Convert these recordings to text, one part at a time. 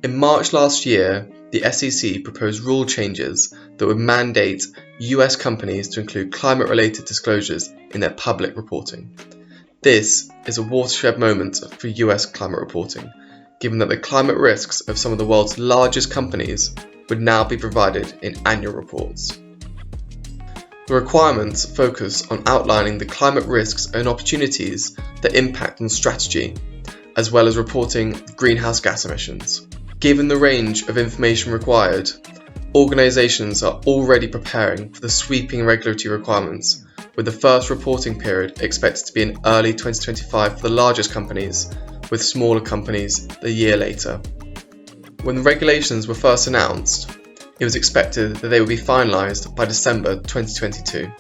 In March last year, the SEC proposed rule changes that would mandate US companies to include climate-related disclosures in their public reporting. This is a watershed moment for US climate reporting, given that the climate risks of some of the world's largest companies would now be provided in annual reports. The requirements focus on outlining the climate risks and opportunities that impact on strategy, as well as reporting greenhouse gas emissions. Given the range of information required, organisations are already preparing for the sweeping regulatory requirements, with the first reporting period expected to be in early 2025 for the largest companies, with smaller companies a year later. When the regulations were first announced, it was expected that they would be finalised by December 2022.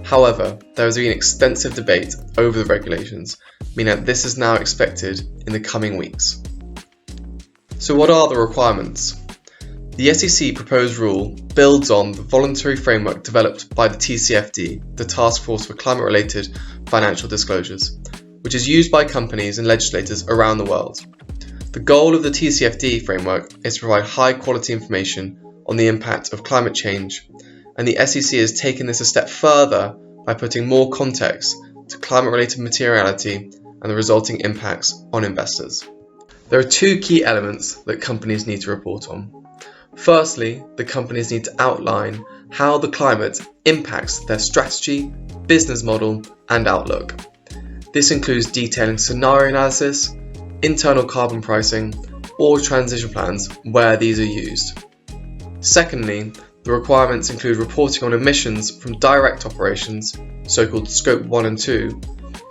However, there has been extensive debate over the regulations, meaning that this is now expected in the coming weeks. So what are the requirements? The SEC proposed rule builds on the voluntary framework developed by the TCFD, the Task Force for Climate-Related Financial Disclosures, which is used by companies and legislators around the world. The goal of the TCFD framework is to provide high-quality information on the impact of climate change, and the SEC has taken this a step further by putting more context to climate-related materiality and the resulting impacts on investors. There are two key elements that companies need to report on. Firstly, the companies need to outline how the climate impacts their strategy, business model, and outlook. This includes detailing scenario analysis, internal carbon pricing, or transition plans where these are used. Secondly, the requirements include reporting on emissions from direct operations, so-called Scope 1 and 2,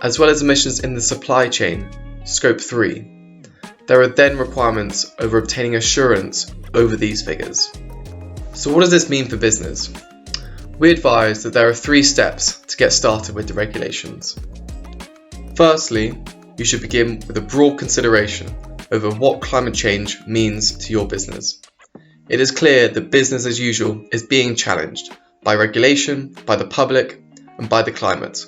as well as emissions in the supply chain, Scope 3. There are then requirements over obtaining assurance over these figures. So what does this mean for business? We advise that there are 3 steps to get started with the regulations. Firstly, you should begin with a broad consideration over what climate change means to your business. It is clear that business as usual is being challenged by regulation, by the public, and by the climate.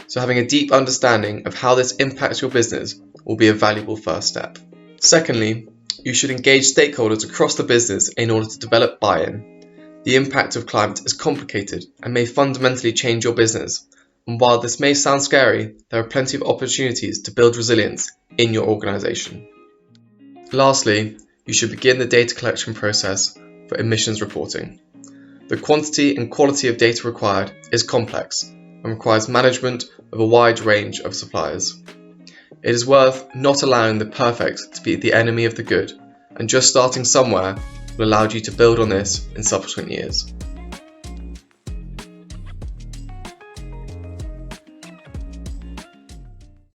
So having a deep understanding of how this impacts your business will be a valuable first step. Secondly, you should engage stakeholders across the business in order to develop buy-in. The impact of climate is complicated and may fundamentally change your business. And while this may sound scary, there are plenty of opportunities to build resilience in your organisation. Lastly, you should begin the data collection process for emissions reporting. The quantity and quality of data required is complex and requires management of a wide range of suppliers. It is worth not allowing the perfect to be the enemy of the good, and just starting somewhere will allow you to build on this in subsequent years.